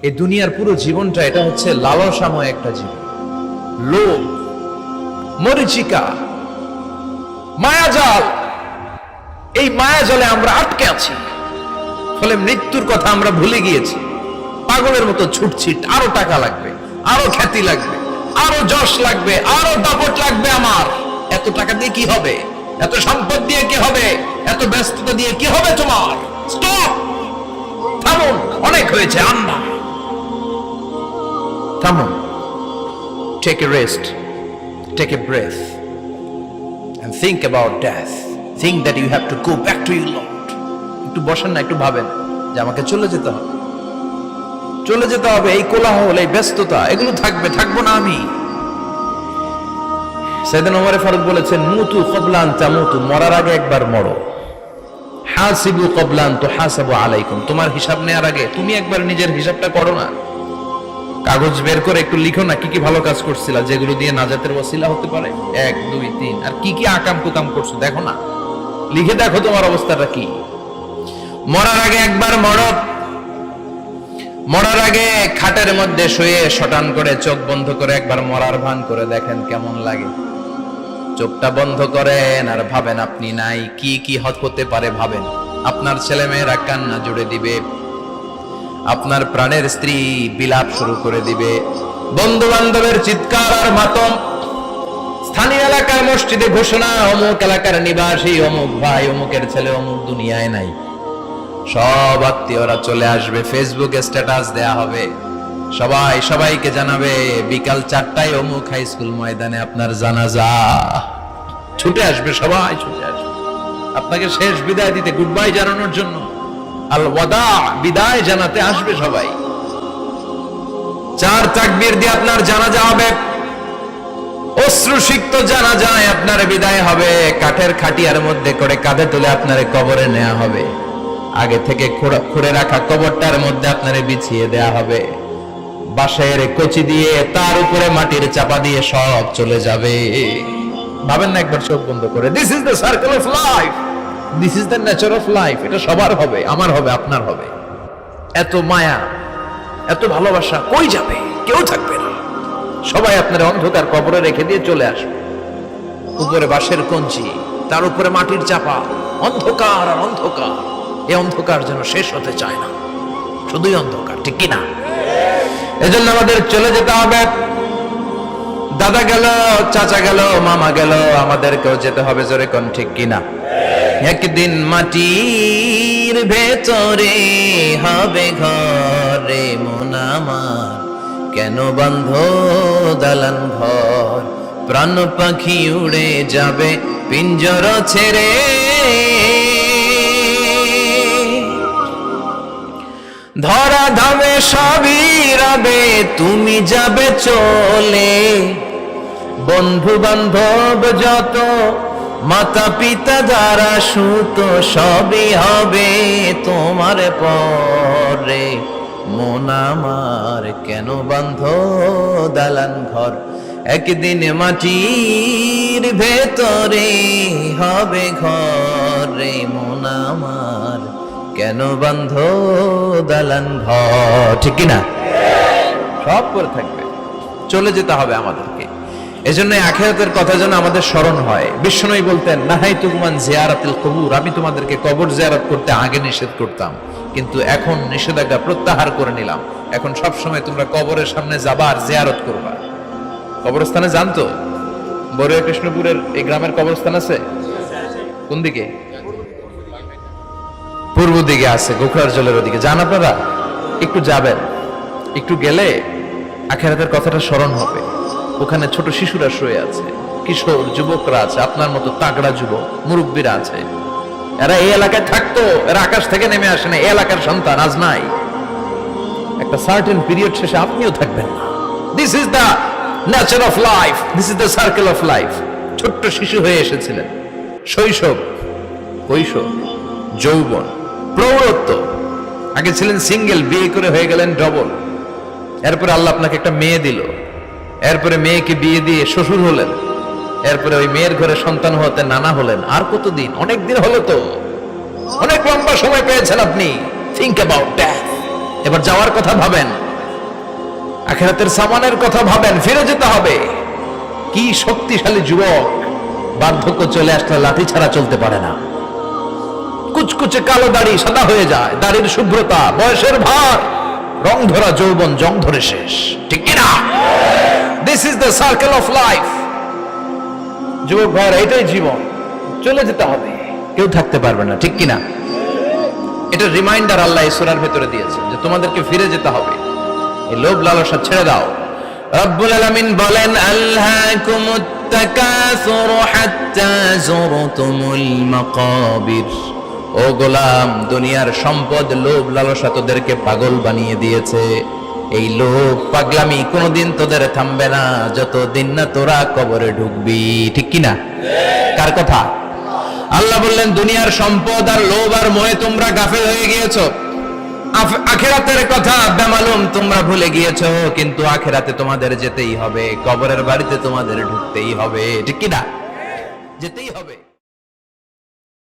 এই দুনিয়ার পুরো জীবনটা এটা হচ্ছে লালসাময় একটা জীবন, লোভ, মরিচিকা, মায়াজাল। এই মায়াজালে আমরা আটকে আছি, ফলে মৃত্যুর কথা আমরা ভুলে গিয়েছি। পাগলের মতো ছুটছিট, আরো টাকা লাগবে, আরো খ্যাতি লাগবে, আরো যশ লাগবে, আরো দাপট লাগবে। আমার এত টাকা দিয়ে কি হবে? এত সম্পদ দিয়ে কি হবে? এত ব্যস্ততা দিয়ে কি হবে? তোমার স্টপ, থামুন, অনেক হয়েছে। আন্না, থামুন, take a rest, take a breath and think about death. Think that you have to go back to your Lord. একটু বসেন না, একটু ভাবেন যে আমাকে চলে যেতে হবে, চলে যেতে হবে। এই কোলাহল, এই ব্যস্ততা, এগুলো থাকবে, থাকবো না আমি। সাইয়েদনা ওমর ফারুক বলেছেন, মুতু ক্বাবলা আন তামুতু, মরার আগে একবার মরো। হাসিবু ক্বাবলা আন তুহাসাবু আলাইকুম, তোমার হিসাব নেওয়ার আগে তুমি একবার নিজের হিসাবটা করো না। কাগজ বের করে একটু লিখো না কি কি ভালো কাজ করছিলা, যেগুলো দিয়ে নাজাতের ওসিলা হতে পারে। 1 2 3, আর কি কি আকাম কুকাম করছো দেখো না, লিখে দেখো তোমার অবস্থাটা কি। মরার আগে একবার মরো। মরার আগে খাটের মধ্যে শুয়ে শটান করে চোখ বন্ধ করে একবার মরার ভান করে দেখেন কেমন লাগে। চোখটা বন্ধ করেন আর ভাবেন আপনি নাই, কি কি হতে পারে ভাবেন। আপনার ছেলে মেয়েরা কান্না জুড়ে দিবে, আপনার প্রাণের স্ত্রী বিলাপ শুরু করে দিবে, বন্ধু বান্ধবের চিৎকার আর মাতম, স্থানীয় এলাকার মসজিদে ঘোষণা, অমুক এলাকার নিবাসী অমুক ভাই অমুকের ছেলে অমুক দুনিয়ায় নাই। সব আত্মীয়রা চলে আসবে, ফেসবুকে স্ট্যাটাস দেয়া হবে, সবাই সবাইকে জানাবে বিকাল 4টায় অমুক হাই স্কুল ময়দানে আপনার জানাজা। ছুটে আসবে, সবাই ছুটে আসবে আপনাকে শেষ বিদায় দিতে, গুড বাই জানানোর জন্য, আল ওয়াদা, বিদায় জানাতে আসবে সবাই। 4 তাকবীর দিয়ে আপনার জানাজা হবে, অশ্রুসিক্ত জানাজায় আপনার বিদায় হবে। কাঠের খাটিয়ার মধ্যে করে কাঁধে তুলে আপনার কবরে নেওয়া হবে। আগে থেকে খুঁড়ে রাখা কবরটার মধ্যে আপনারে বিছিয়ে দেয়া হবে। বাঁশের কচি দিয়ে তার উপরে মাটির চাপা দিয়ে সব চলে যাবে। ভাবেন না একবার চোখ বন্ধ করে, this is the circle of life, this is the nature of life. এটা সবার হবে, আমার হবে, আপনার হবে। এত মায়া, এত ভালোবাসা কই যাবে? কেউ থাকবে না, সবাই আপনার অন্ধকার কবরে রেখে দিয়ে চলে আসবে। উপরে বাঁশের কঞ্চি, তার উপরে মাটির চাপা, অন্ধকার আর অন্ধকার। এই অন্ধকার যেন শেষ হতে চায় না, শুধুই অন্ধকার, ঠিক কিনা? এজন্য আমাদের চলে যেতে হবে। দাদা গেল, চাচা গেল, মামা গেল, আমাদেরকেও যেতে হবে, জোরে কোন ঠিক কিনা? একদিন মাটির ভেতরে হবে ঘরে মন আমার, কেন বন্ধ দালান ঘর, প্রাণ পাখি উড়ে যাবে পিঞ্জর ছেড়ে। ধরা ধামে সবই রবে, তুমি যাবে চলে, বন্ধু বান্ধব যত, মাতা পিতা যারা সুত, সবই হবে তোমার পরে মন আমার, কেন বন্ধ দালান ঘর, একদিন মাটির ভেতরে হবে ঘরে মন আমার, কেন বন্ধ দালান ঘর, ঠিক কিনা? সব করে থাকবে, চলে যেতে হবে আমাদেরকে। এজন্য আখিরাতের কথা যেন আমাদের স্মরণ হয়। বিশ্বনবী বলতেন, নাহাইতুকুম আন জিয়ারাতিল কুবুর, আমি তোমাদেরকে কবর জিয়ারত করতে আগে নিষেধ করতাম, কিন্তু এখন নিষেধাজ্ঞা প্রত্যাহার করে নিলাম। এখন সব সময় তোমরা কবরের সামনে যাবা আর জিয়ারত করবা। কবরস্থানে জানতো বড়ুয়া কৃষ্ণপুরের এই গ্রামের কবরস্থান আছে কোন দিকে? পূর্ব দিকে আছে, গোখরার জলের ওদিকে। যান আপনারা, একটু যাবেন, একটু গেলে আখিরাতের কথাটা স্মরণ হবে। ওখানে ছোট শিশুরা শুয়ে আছে, কিশোর যুবকরা আছে, আপনার মতো তাগড়া যুবক মুরব্বীরা আছে। এরা এই এলাকায় থাকতো, এরা আকাশ থেকে নেমে আসে না, এই এলাকার সন্তান, আজ নাই। একটা সার্টেন পিরিয়ড শেষে আপনিও থাকবেন না। This is the nature of life, this is the circle of life. ছোট্ট শিশু হয়ে এসেছিলেন, শৈশব, কৈশোর, যৌবন, প্রৌঢ়ত্ব। আগে ছিলেন সিঙ্গেল, বিয়ে করে হয়ে গেলেন ডবল। এরপরে আল্লাহ আপনাকে একটা মেয়ে দিল, এরপরে মেয়েকে বিয়ে দিয়ে শ্বশুর হলেন, এরপরে ওই মেয়ের ঘরে সন্তান হতে নানা হলেন। আর কতদিন? অনেক দিন হলো তো, অনেক লম্বা সময় পেয়েছেন আপনি। Think about that. এবার যাওয়ার কথা ভাবেন। আখিরাতের সামানের কথা ভাবেন, ফিরে যেতে হবে। কি শক্তিশালী যুবক, বার্ধক্য চলে আসলে লাঠি ছাড়া চলতে পারে না। কুচকুচে কালো দাড়ি সাদা হয়ে যায়, দাড়ির শুভ্রতা, বয়সের ভার, রং ধরা যৌবন জং ধরে শেষ, ঠিক কিনা? This is the circle of life. যুবক ভাইরা, এটাই জীবন, চলে যেতে হবে, কেউ থাকতে পারবে না, ঠিক কিনা? এটা রিমাইন্ডার আল্লাহ এই সূরার ভেতরে দিয়েছে যে তোমাদেরকে ফিরে যেতে হবে। এই লোভ লালসা ছেড়ে দাও। রব্বুল আলামিন বলেন, আলহাকুমুত তাকাসুর হাত্তা যুরতুমুল মাকাবির। ও গোলাম, দুনিয়ার সম্পদ, লোভ লালসা তোদেরকে পাগল বানিয়ে দিয়েছে। এই লোভ পাগলামি কোনোদিন তোদের থামবে না যতদিন না তোরা কবরে ঢুকবি, ঠিক কিনা? কার কথা? আল্লাহ বললেন, দুনিয়ার সম্পদ আর লোভ আর মোহে তোমরা গাফেল হয়ে গিয়েছো। আখিরাতের কথা বেমালুম তোমরা ভুলে গিয়েছো, কিন্তু আখিরাতে তোমাদের যেতেই হবে, কবরের বাড়িতে তোমাদের ঢুকতেই হবে, ঠিক কিনা? যেতেই হবে।